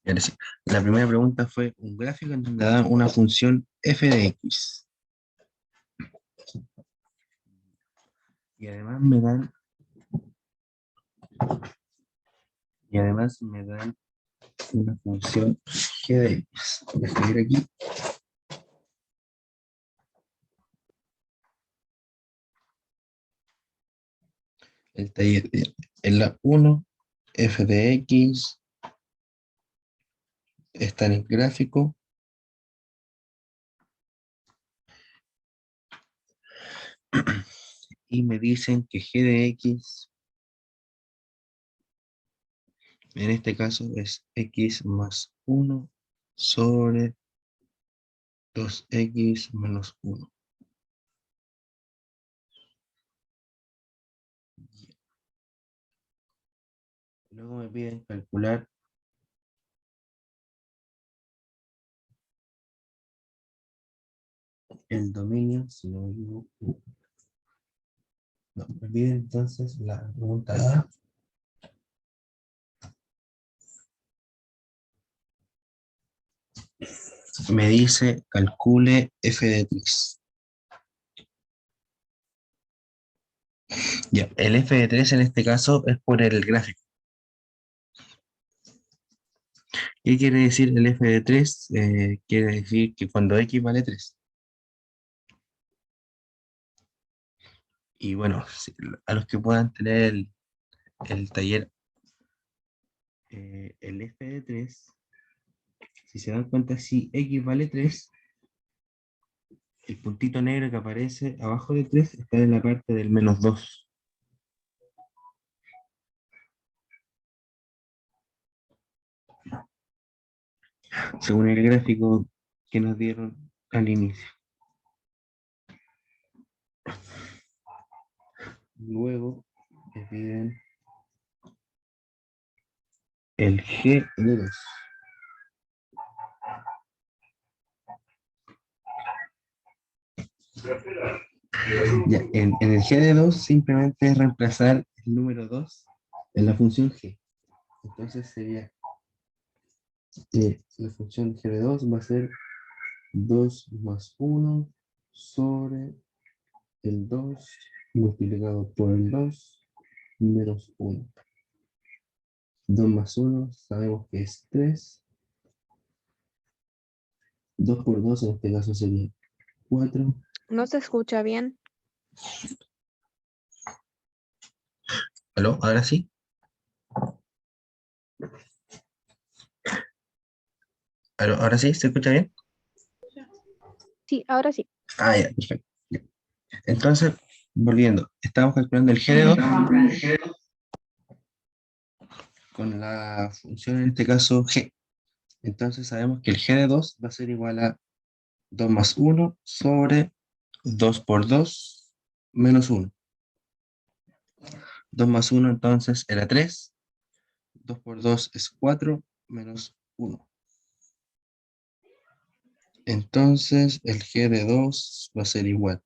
Y ahora sí, la primera pregunta fue un gráfico en donde da una función f de x. Y además me dan una función g de x. Voy a escribir aquí. El taller en la 1, f de x está en el gráfico. Y me dicen que g de x, en este caso, es x más 1 sobre 2x menos 1. Luego me piden calcular el dominio, si no me equivoco. No, me piden entonces la pregunta A. Me dice calcule f de 3. Ya, el f de 3 en este caso es por el gráfico. ¿Qué quiere decir el f de 3? Quiere decir que cuando x vale 3. Y bueno, a los que puedan tener el taller, el f de 3, si se dan cuenta, si x vale 3, el puntito negro que aparece abajo de 3 está en la parte del menos 2. Según el gráfico que nos dieron al inicio. Luego me piden el g de 2. Ya, en el g de 2 simplemente es reemplazar el número 2 en la función g. Entonces sería la función g de 2 va a ser 2 más 1 sobre el 2 multiplicado por el 2 menos 1. 2 más 1 sabemos que es 3. 2 por 2 en este caso sería 4. No se escucha bien. ¿Aló? ¿Ahora sí? ¿Aló? ¿Ahora sí? ¿Se escucha bien? Sí, ahora sí. Ah, ya, perfecto. Ya. Entonces, volviendo, estamos calculando el g de 2 con la función, en este caso, g. Entonces sabemos que el g de 2 va a ser igual a 2 más 1 sobre 2 por 2 menos 1. 2 más 1 entonces era 3. 2 por 2 es 4 menos 1. Entonces el g de 2 va a ser igual.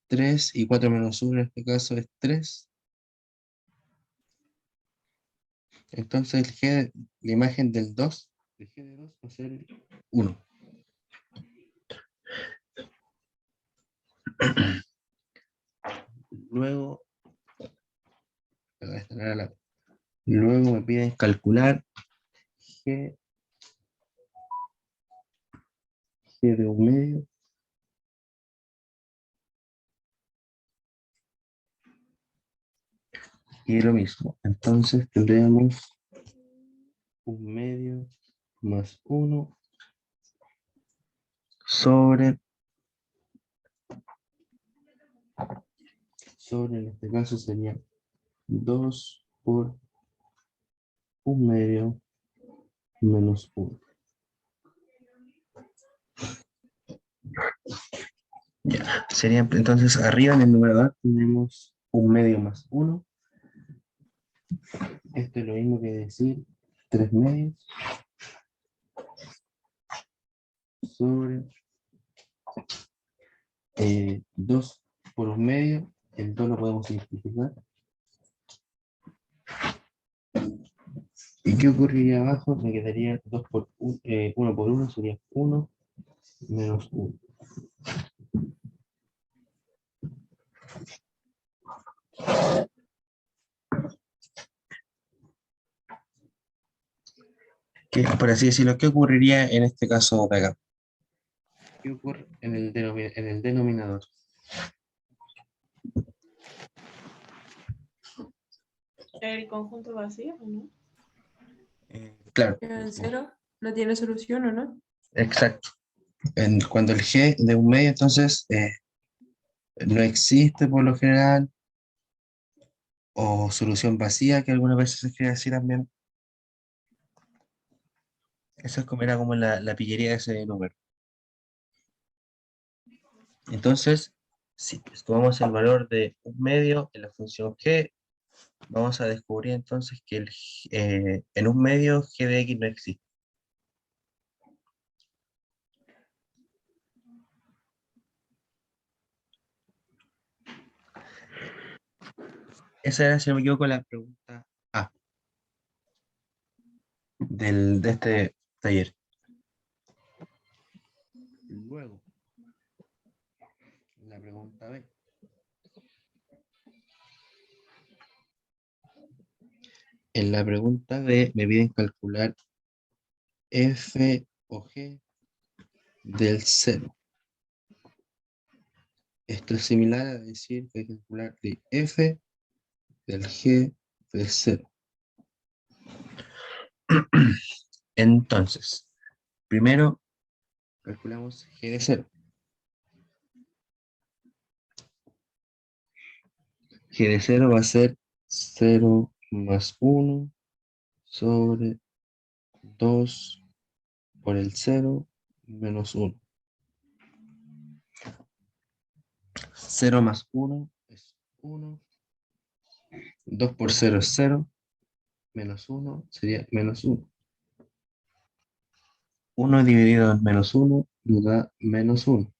3 y 4 menos 1 en este caso es 3. Entonces la imagen del 2, el g de 2 va a ser 1. Luego, luego me piden calcular g de 1 medio y lo mismo. Entonces tendríamos 1 medio más 1 sobre en este caso sería 2 por 1 medio menos 1. Ya, sería entonces arriba en el numerador tenemos 1 medio más 1. Esto es lo mismo que decir 3 medios sobre 2 por 1 medio. El 2 lo podemos simplificar. ¿Y qué ocurriría abajo? Me quedaría 1 por 1 sería 1 menos 1. Por así decirlo, ¿qué ocurriría en este caso de acá? ¿Qué ocurre en en el denominador? ¿El conjunto vacío o no? Claro, ¿Queda en cero? ¿No tiene solución o no? exacto. Cuando el g de un medio, entonces no existe por lo general, o solución vacía, que algunas veces se escribe así también. Eso es como era como la pillería de ese número. Entonces, si tomamos el valor de un medio en la función g, vamos a descubrir entonces que en un medio g de x no existe. Esa era, si no me equivoco, la pregunta A de este taller. Luego, la pregunta B. En la pregunta B me piden calcular f o g del 0. Esto es similar a decir que hay que calcular de f del g del 0. Entonces, primero calculamos g de 0. G de 0 va a ser 0 más 1 sobre 2 por el 0 menos 1. 0 más 1 es 1. 2 por 0 es 0. Menos 1 sería menos 1. 1 dividido en menos 1 nos da menos 1.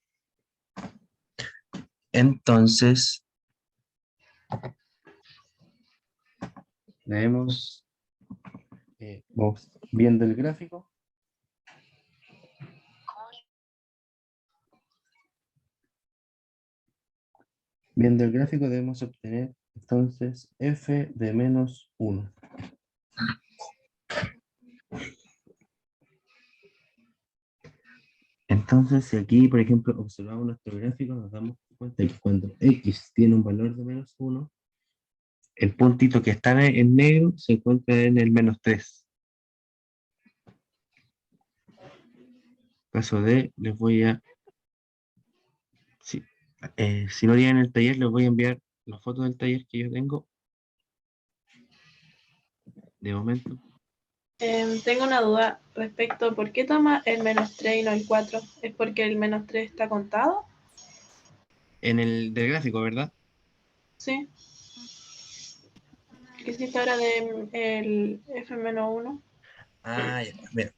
Entonces, vamos viendo el gráfico. Viendo el gráfico debemos obtener entonces f de menos 1. Entonces, si aquí, por ejemplo, observamos nuestro gráfico, nos damos cuenta que cuando x tiene un valor de menos 1, el puntito que está en negro se encuentra en el menos 3. Caso de, les voy a... si no tienen el taller, les voy a enviar las fotos del taller que yo tengo. De momento. Tengo una duda respecto a por qué toma el menos 3 y no el 4. ¿Es porque el menos 3 está contado? En el del gráfico, ¿verdad? Sí. ¿Qué hiciste ahora de el f-1? Ah, ya, mira.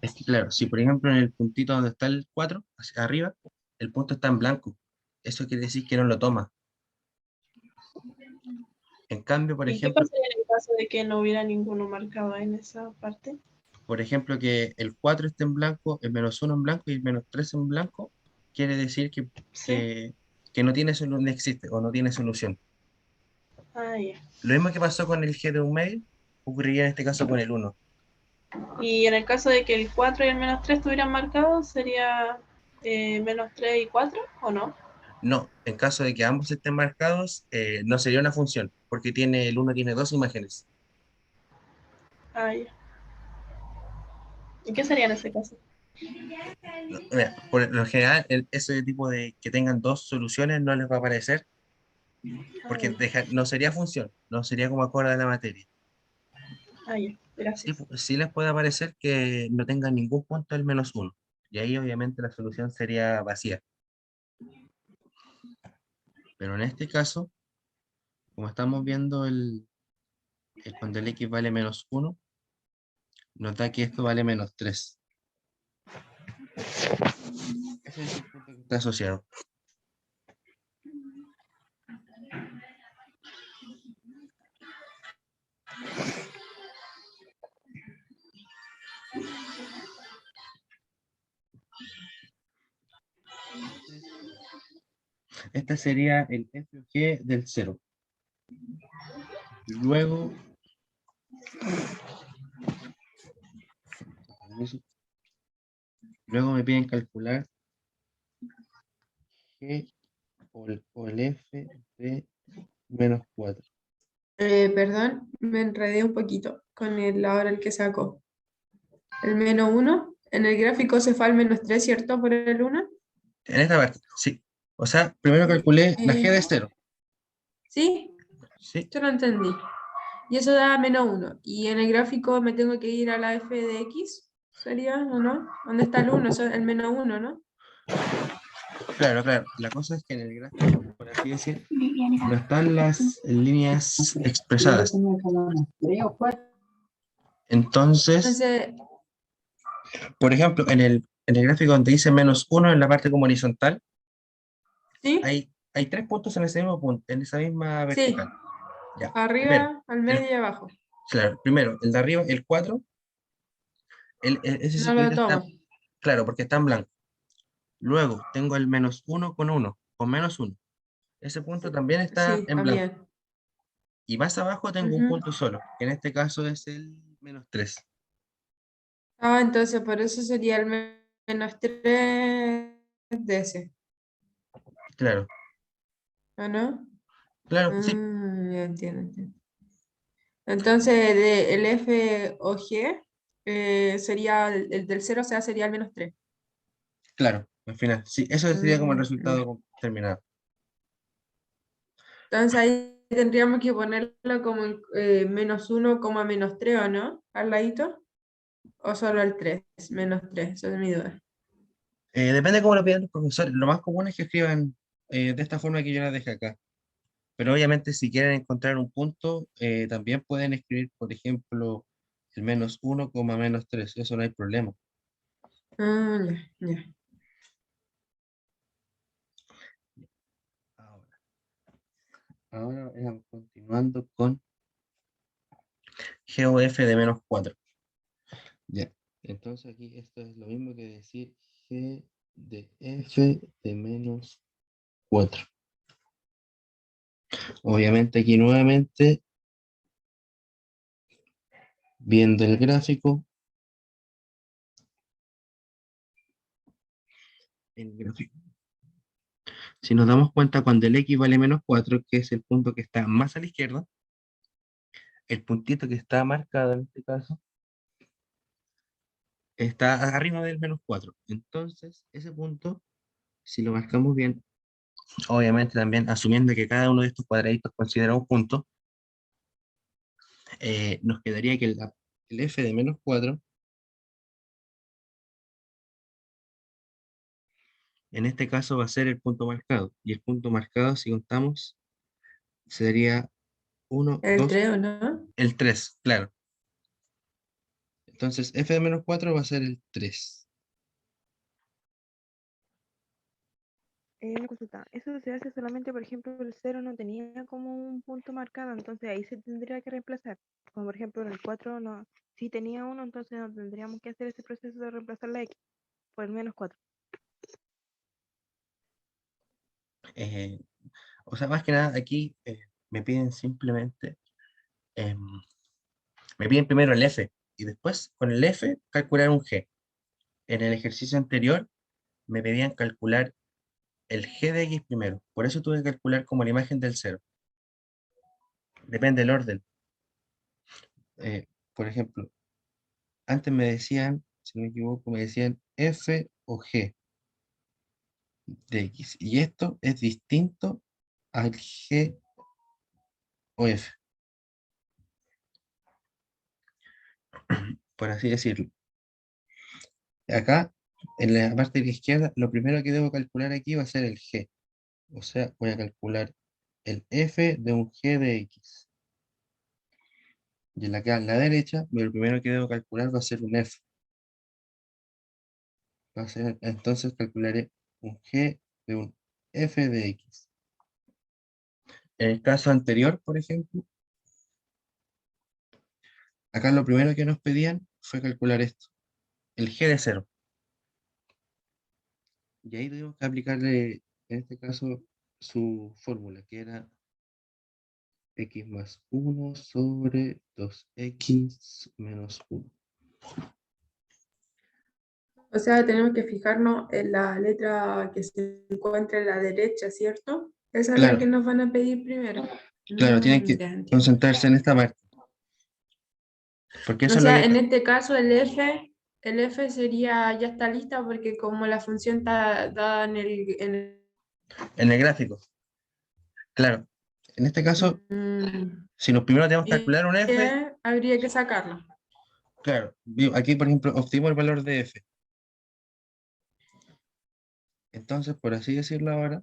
Es que claro, si por ejemplo en el puntito donde está el 4, hacia arriba, el punto está en blanco. Eso quiere decir que no lo toma. En cambio, ¿Y qué pasaría en el caso de que no hubiera ninguno marcado en esa parte? por ejemplo, que el 4 esté en blanco, el menos 1 en blanco y el menos 3 en blanco, quiere decir Sí. que no tiene no existe o no tiene solución. Ah, ya. Lo mismo que pasó con el g de un medio, ocurriría en este caso con el 1. Y en el caso de que el 4 y el menos 3 estuvieran marcados, ¿sería menos 3 y 4 o no? No, en caso de que ambos estén marcados, no sería una función, porque el 1 tiene dos imágenes. Ah, ya. ¿Y qué sería en ese caso? No, mira, por lo general, ese tipo de que tengan dos soluciones no les va a aparecer, Ah, porque ya. no sería función, no sería como acorde a la materia. Ah, ya. Sí, Gracias. sí les puede aparecer que no tengan ningún punto del menos 1. Y ahí obviamente la solución sería vacía. Pero en este caso, como estamos viendo cuando el x vale menos 1, nos da que esto vale menos 3. Ese es el punto que está asociado. Este sería el f o g del 0. Luego, me piden calcular g o el f de menos 4. Perdón, me enredé un poquito con ahora el que sacó. El -1, en el gráfico se fue al -3, ¿cierto? Por el 1. En esta parte, sí. O sea, primero calculé la g de 0. ¿Sí? ¿Sí? Yo lo entendí. Y eso da -1. Y en el gráfico me tengo que ir a la f de x, ¿sería o no? ¿Dónde está el 1? Eso es el -1, ¿no? Claro, claro. La cosa es que en el gráfico, por así decir, no están las líneas expresadas. Entonces, Entonces, por ejemplo, en el gráfico donde dice -1 en la parte como horizontal, ¿sí? hay 3 puntos en ese mismo punto, en esa misma Sí. vertical. Ya. Primero, Arriba, al medio y abajo. claro, primero, el de arriba, el 4, ese No lo circulito está, tomo. claro, porque está en blanco. Luego, tengo el -1 con 1, con -1. Ese punto también está Sí, en blanco. también. Y más abajo tengo un Ujú. punto solo, que en este caso es el -3. Ah, entonces por eso sería el -3 de ese, Claro, ¿o no? claro, sí, Ah, ya entiendo. Entonces, el F o G sería el del 0, o sea, sería el -3. claro, al final. Sí, eso sería como el Ya. resultado terminado. Entonces ahí tendríamos que ponerlo como -1, -3, ¿o no? Al ladito. ¿O solo el 3? -3, esa es mi duda. Depende de cómo lo pidan los profesores. Lo más común es que escriban de esta forma que yo la dejé acá. Pero obviamente si quieren encontrar un punto, también pueden escribir, por ejemplo, el -1, -3. Eso no hay problema. Ah, ya, ya. Ahora vamos continuando con GOF de -4. Ya. Entonces aquí esto es lo mismo que decir G de F de -4. Obviamente aquí nuevamente, viendo el gráfico, si nos damos cuenta cuando el X vale -4, que es el punto que está más a la izquierda, el puntito que está marcado en este caso, está arriba del -4. Entonces, ese punto, si lo marcamos bien, obviamente también asumiendo que cada uno de estos cuadraditos considera un punto, nos quedaría que el f de -4, en este caso va a ser el punto marcado. Y el punto marcado, si contamos, sería 1, El 2, 3, ¿o no? el 3, claro. Entonces, f de -4 va a ser el 3. Una consulta. Eso se hace solamente, por ejemplo, el 0 no tenía como un punto marcado, entonces ahí se tendría que reemplazar. Como por ejemplo en el 4 no, sí tenía uno, entonces no tendríamos que hacer ese proceso de reemplazar la X por el -4. Eh, o sea, más que nada, aquí me piden simplemente, em, me piden primero el f, y después con el f calcular un g. En el ejercicio anterior me pedían calcular el g de x primero, por eso tuve que calcular como la imagen del 0. Depende del orden. Por ejemplo, antes me decían, si no me equivoco, me decían f o g de x, y esto es distinto al g o f, por así decirlo. Acá, en la parte de la izquierda, lo primero que debo calcular aquí va a ser el g. O sea, voy a calcular el f de un g de x. Y en la derecha, lo primero que debo calcular va a ser un f. Entonces calcularé un g de un f de x. En el caso anterior, por ejemplo, acá lo primero que nos pedían fue calcular esto, el g de 0. Y ahí tuvimos que aplicarle, en este caso, su fórmula, que era x más 1 sobre 2x menos 1. O sea, tenemos que fijarnos en la letra que se encuentra a la derecha, ¿cierto? Esa es la Claro, que nos van a pedir primero. claro, tienen que Ya entiendo. concentrarse en esta parte. Porque eso O es lo sea, en que... este caso el F sería, ya está lista porque como la función está dada En el gráfico. Claro. En este caso, Mm, si nos primero tenemos que y calcular un f, habría que sacarlo. claro, aquí por ejemplo obtuvimos el valor de f. Entonces, por así decirlo ahora,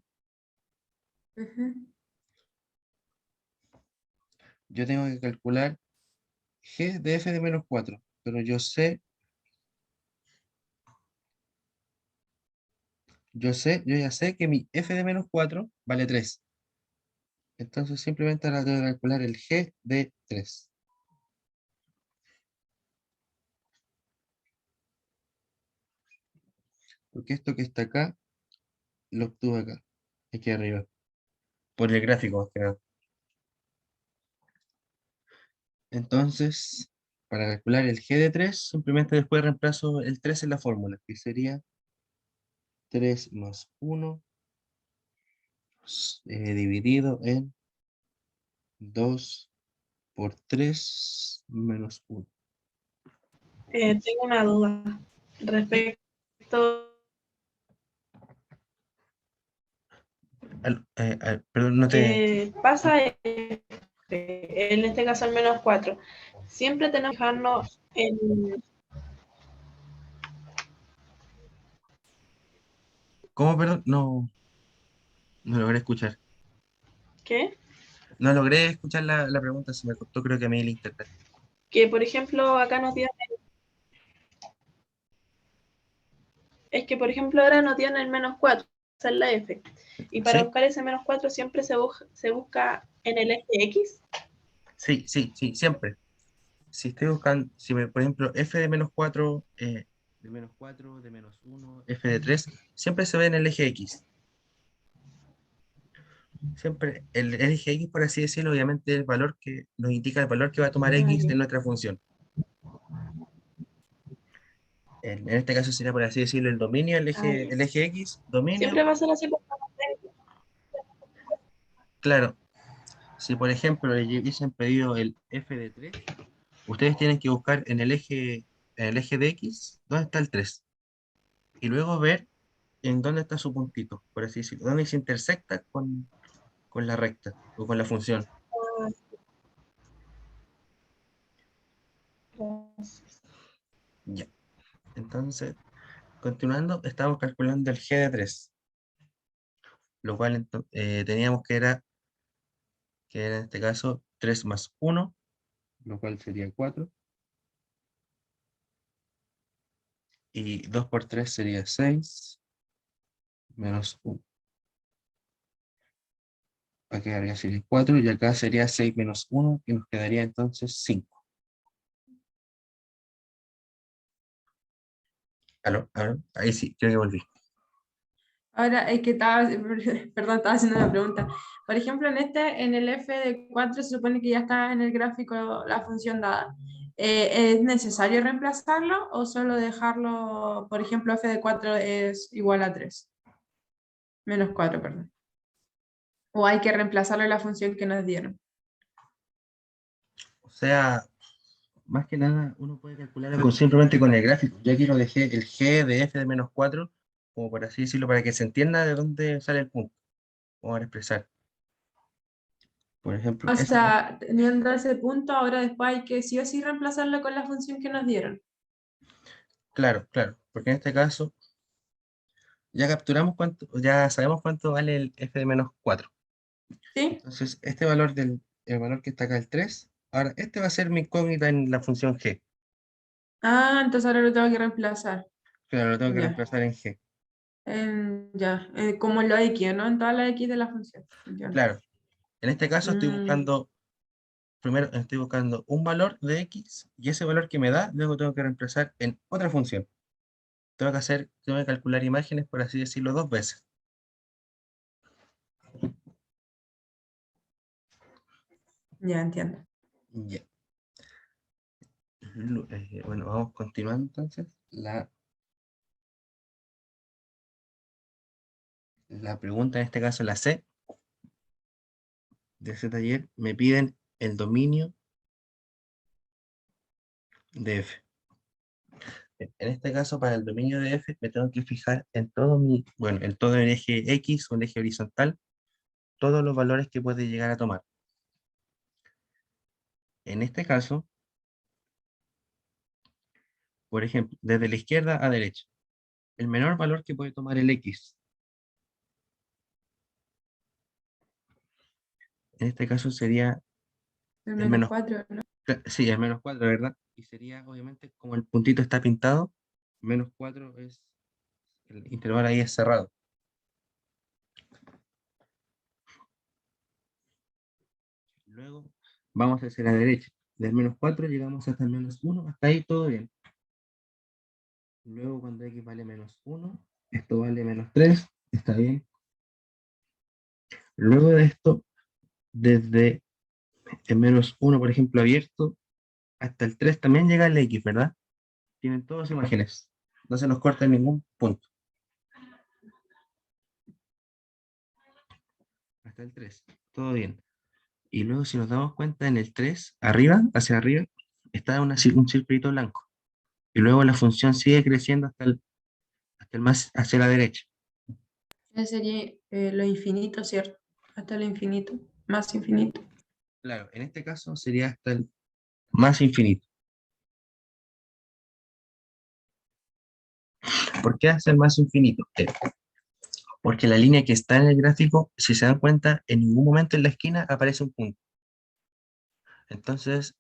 Ujú. yo tengo que calcular g de f de menos 4. Pero yo ya sé que mi f de menos 4 vale 3. Entonces simplemente ahora tengo que calcular el g de 3. Porque esto que está acá, lo obtuve acá, aquí arriba, por el gráfico más que nada. Entonces, para calcular el g de 3, simplemente después reemplazo el 3 en la fórmula, que sería 3 más 1 dividido en 2 por 3 menos 1. Tengo una duda respecto. Perdón, no te... Pasa en este caso al menos 4. Siempre tenemos que fijarnos en... ¿Cómo, perdón? No logré escuchar. ¿Qué? No logré escuchar la pregunta, se me cortó creo que a mí el internet. Que por ejemplo acá nos tienen... Es que por ejemplo ahora nos tienen el menos 4, esa es la F. Y para ¿Sí? buscar ese menos 4 siempre se busca en el eje X. Sí, siempre. Si estoy buscando, por ejemplo, f de menos 4, de menos 4, de menos 1, f de 3, siempre se ve en el eje X. Siempre el eje X, por así decirlo, obviamente el valor que nos indica el valor que va a tomar X de nuestra función. En este caso sería, por así decirlo, el dominio, el eje X, dominio. Siempre va a ser así. Claro, si por ejemplo le hubiesen pedido el f de 3, ustedes tienen que buscar en el eje de X, ¿dónde está el 3? Y luego ver en dónde está su puntito, por así decirlo, dónde se intersecta con la recta o con la función. Ya. Entonces, continuando, estamos calculando el g de 3, lo cual teníamos que era en este caso 3 más 1, lo cual sería 4. Y 2 por 3 sería 6, menos 1. Acá quedaría sería 4 y acá sería 6 menos 1, que nos quedaría entonces 5. ¿Aló? Ahí sí, creo que volví. Ahora es que estaba, perdón, estaba haciendo una pregunta. Por ejemplo, en el F de 4 se supone que ya está en el gráfico la función dada. ¿Es necesario reemplazarlo o solo dejarlo, por ejemplo, F de 4 es igual a 3? Menos 4, perdón. ¿O hay que reemplazarlo en la función que nos dieron? O sea, más que nada, uno puede calcularlo simplemente con el gráfico. Yo aquí lo dejé el g de f de menos 4, como por así decirlo, para que se entienda de dónde sale el punto. Vamos a expresar. Por ejemplo, O ese, sea, teniendo ese punto, ahora después hay que sí o sí reemplazarlo con la función que nos dieron. claro, porque en este caso ya capturamos cuánto, ya sabemos cuánto vale el f de menos 4. ¿Sí? Entonces, este valor el valor que está acá, el 3, ahora este va a ser mi incógnita en la función g. Ah, entonces ahora lo tengo que reemplazar. Claro, lo tengo que Ya. reemplazar en g. Como en lo X, ¿no? En todas las X de la función. Entiendo. Claro, en este caso Mm, primero estoy buscando un valor de x y ese valor que me da, luego tengo que reemplazar en otra función. Tengo que calcular imágenes, por así decirlo, 2 veces. Ya entiendo. Ya. Bueno, vamos continuando entonces. La pregunta en este caso, la C, de ese taller, me piden el dominio de F. En este caso, para el dominio de F, me tengo que fijar en en todo el eje X o el eje horizontal, todos los valores que puede llegar a tomar. En este caso, por ejemplo, desde la izquierda a derecha, el menor valor que puede tomar el X. En este caso sería El el menos menos, 4, ¿no? sí, el menos 4, ¿verdad? Y sería, obviamente, como el puntito está pintado, menos 4 es, el intervalo ahí es cerrado. Luego vamos hacia la derecha. Del menos 4 llegamos hasta el menos 1, hasta ahí todo bien. Luego cuando X vale menos 1, esto vale menos 3, está bien. Luego de esto, desde el menos 1, por ejemplo, abierto, hasta el 3 también llega el X, ¿verdad? Tienen todas imágenes. No se nos corta en ningún punto. Hasta el 3, todo bien. Y luego si nos damos cuenta en el 3, arriba, hacia arriba, está un circulito blanco. Y luego la función sigue creciendo hasta el más hacia la derecha. Ese sería lo infinito, ¿cierto? Hasta lo infinito, más infinito. Claro, en este caso sería hasta el más infinito. ¿Por qué hasta el más infinito? Porque la línea que está en el gráfico, si se dan cuenta, en ningún momento en la esquina aparece un punto. Entonces,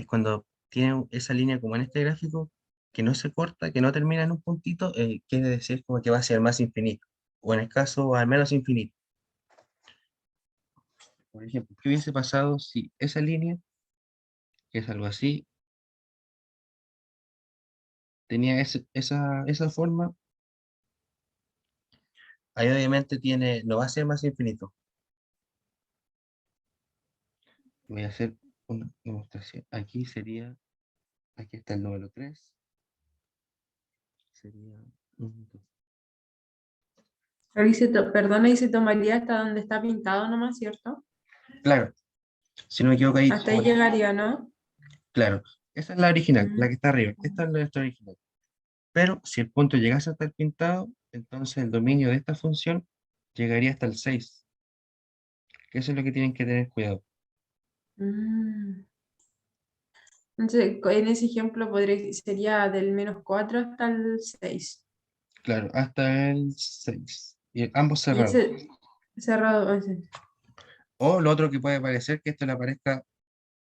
cuando tiene esa línea como en este gráfico, que no se corta, que no termina en un puntito, quiere decir como que va hacia el más infinito. O en el caso, al menos infinito. Por ejemplo, ¿qué hubiese pasado si esa línea, que es algo así, tenía esa forma? Ahí obviamente no va a ser más infinito. Voy a hacer una demostración. Aquí está el número 3. Sería 1, 2. Perdona, y se tomaría hasta donde está pintado nomás, ¿cierto? Claro, si no me equivoco ahí, Hasta ahí llegaría, ¿no? claro, esa es la original, la Mm. que está arriba. Esta es la original. Pero si el punto llegase hasta el pintado, entonces el dominio de esta función llegaría hasta el 6. Que eso es lo que tienen que tener cuidado. Mm. Entonces, en ese ejemplo sería del menos 4 hasta el 6. Claro, hasta el 6. Y ambos Y cerrados. ese cerrado, ese. O lo otro que puede parecer que esto le aparezca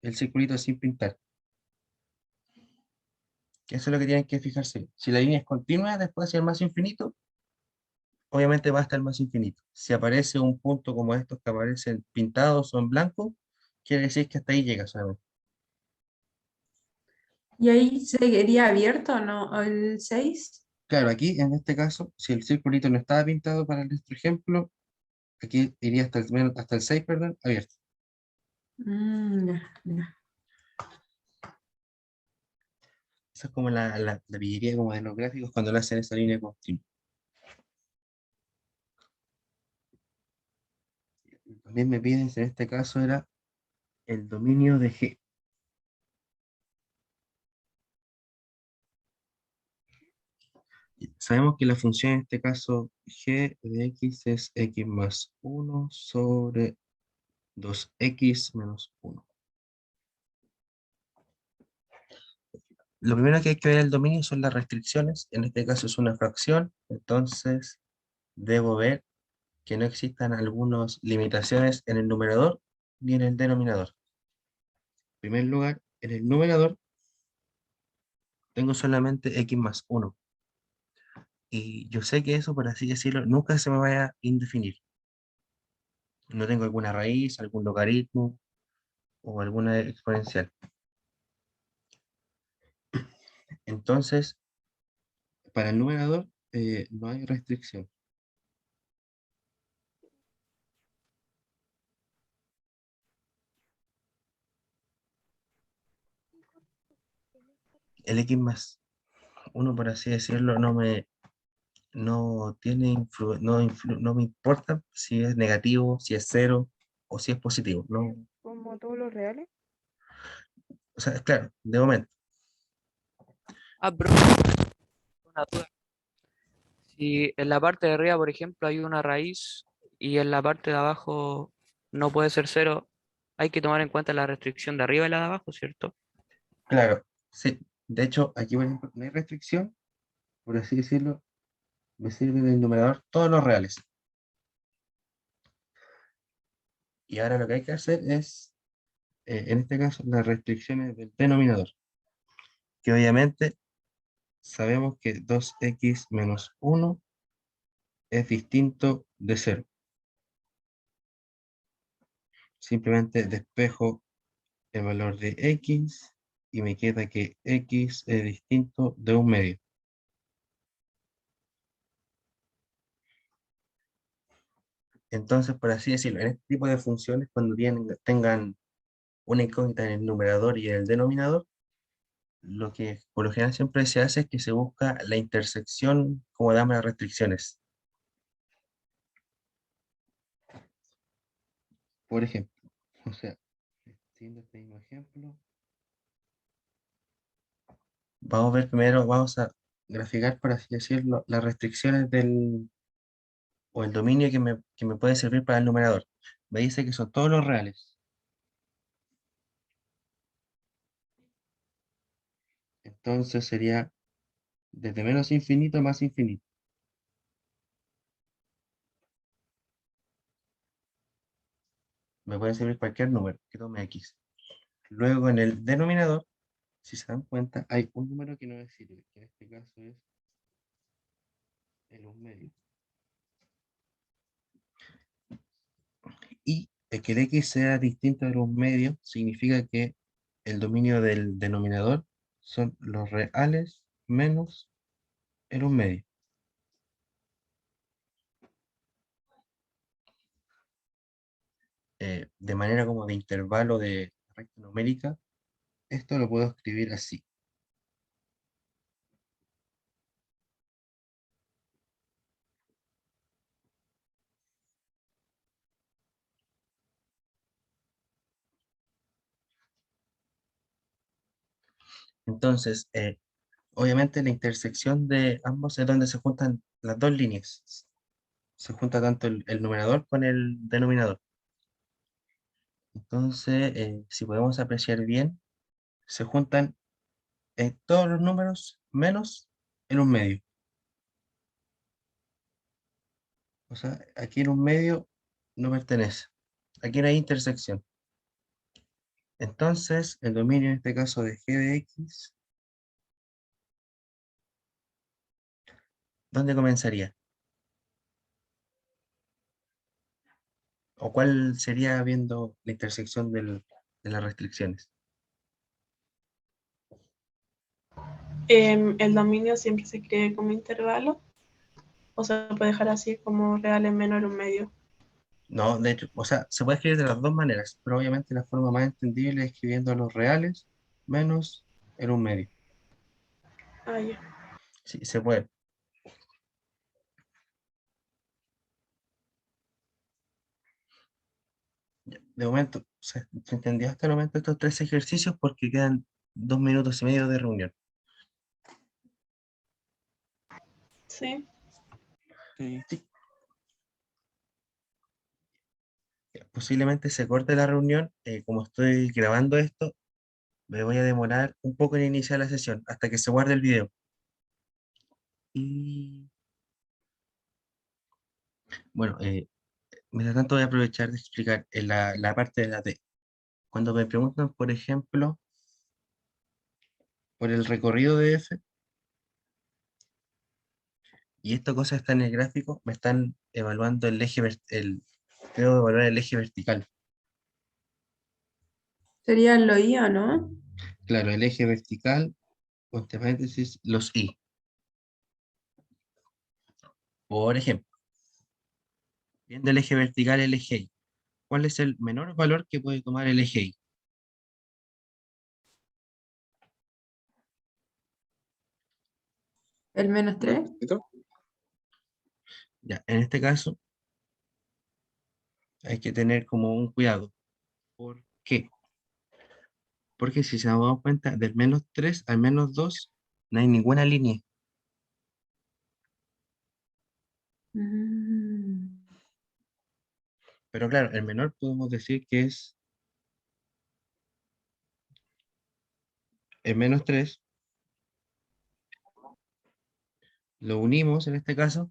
el circulito sin pintar. Que eso es lo que tienen que fijarse. Si la línea es continua, después hacia el más infinito, obviamente va hasta el más infinito. Si aparece un punto como estos que aparecen pintados o en blanco, quiere decir que hasta ahí llega solamente. ¿Y ahí seguiría abierto, no? ¿El 6? Claro, aquí en este caso, si el circulito no estaba pintado para nuestro ejemplo, aquí iría hasta el 6, perdón, abierto. Ya, ya. Esa es como la pillería como de los gráficos cuando le hacen esa línea continua. También me piden, en este caso era el dominio de G. Sabemos que la función en este caso g de x es x más 1 sobre 2x menos 1. Lo primero que hay que ver en el dominio son las restricciones. En este caso es una fracción, entonces debo ver que no existan algunas limitaciones en el numerador ni en el denominador. En primer lugar, en el numerador tengo solamente x más 1. Y yo sé que eso, por así decirlo, nunca se me vaya a indefinir. No tengo alguna raíz, algún logaritmo o alguna exponencial. Entonces, para el numerador no hay restricción. el x más 1, por así decirlo, no tiene no me importa si es negativo, si es cero o si es positivo. No, Como todos los reales. o sea, es claro, de momento. Pero una duda. Si en la parte de arriba, por ejemplo, hay una raíz y en la parte de abajo no puede ser cero, hay que tomar en cuenta la restricción de arriba y la de abajo, ¿cierto? Claro, sí. De hecho, aquí, por ejemplo, no hay restricción, por así decirlo, me sirve del numerador todos los reales. Y ahora lo que hay que hacer es, en este caso, las restricciones del denominador, que obviamente sabemos que 2x menos 1 es distinto de 0. Simplemente despejo el valor de x y me queda que x es distinto de 1/2. Entonces, por así decirlo, en este tipo de funciones, cuando tengan una incógnita en el numerador y en el denominador, lo que por lo general siempre se hace es que se busca la intersección como de ambas restricciones. Por ejemplo, o sea, siguiendo este mismo ejemplo, vamos a ver primero, vamos a graficar, por así decirlo, las restricciones o el dominio que me puede servir para el numerador. Me dice que son todos los reales. Entonces sería desde menos infinito a más infinito. Me puede servir cualquier número que tome x. Luego en el denominador, si se dan cuenta, hay un número que no me sirve, que en este caso es el 1/2. Y el que el x sea distinto del 1/2 significa que el dominio del denominador son los reales menos el 1/2. De manera como de intervalo de recta numérica, esto lo puedo escribir así. Entonces, obviamente la intersección de ambos es donde se juntan las dos líneas. Se junta tanto el numerador con el denominador. Entonces, si podemos apreciar bien, se juntan todos los números menos el 1/2. O sea, aquí en 1/2 no pertenece. Aquí no hay intersección. Entonces, el dominio en este caso de g de x, ¿dónde comenzaría? ¿O cuál sería viendo la intersección de las restricciones? El dominio siempre se escribe como intervalo, o se puede dejar así como reales menos el 1/2. No, de hecho, o sea, se puede escribir de las dos maneras, pero obviamente la forma más entendible es escribiendo los reales menos el 1/2. Ah, ya. Sí, se puede. Ya, de momento, se entendió hasta el momento estos tres ejercicios porque quedan 2 minutos y medio de reunión. Sí. Sí. Posiblemente se corte la reunión. Como estoy grabando esto, me voy a demorar un poco en iniciar la sesión hasta que se guarde el video. Y bueno, mientras tanto voy a aprovechar de explicar la parte de la T. Cuando me preguntan, por ejemplo, por el recorrido de F, y esta cosa está en el gráfico, me están evaluando el eje, tengo que evaluar el eje vertical. Sería lo I, ¿o no? Claro, el eje vertical, o entre paréntesis, los I. Por ejemplo, viendo el eje vertical, el eje Y. ¿Cuál es el menor valor que puede tomar el eje Y? El menos 3. Ya, en este caso hay que tener como un cuidado. ¿Por qué? Porque si se nos damos cuenta, del menos 3 al menos 2 no hay ninguna línea. Pero claro, el menor podemos decir que es el menos 3. Lo unimos en este caso.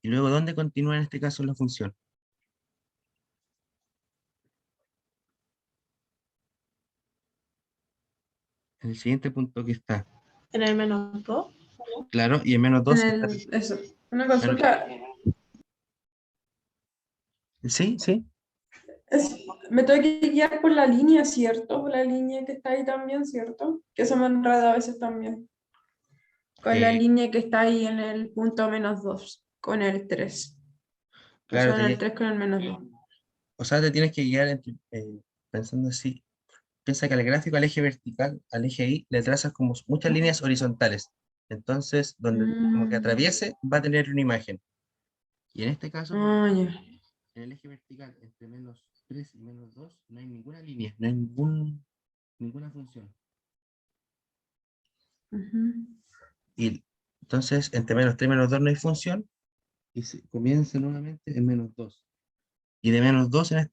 Y luego, ¿dónde continúa en este caso la función? En el siguiente punto que está. En el menos 2. Claro, y en menos 2 está. Eso. Una consulta. Sí, sí. Me tengo que guiar por la línea, ¿cierto? Por la línea que está ahí también, ¿cierto? Que eso me enreda a veces también. Con la Eh, línea que está ahí en el punto menos 2, con el 3. O claro, sea, en el 3 con el menos 2. o sea, te tienes que guiar pensando así. Piensa que al gráfico, al eje vertical, al eje Y, le trazas como muchas líneas horizontales. Entonces, donde como que atraviese, va a tener una imagen. Y en este caso, Ah, ya. en el eje vertical, entre menos 3 y menos 2, no hay ninguna línea, no hay ninguna función. Ujú. Y entonces, entre menos 3 y menos 2 no hay función, y se comienza nuevamente en menos 2. Y de menos 2 en este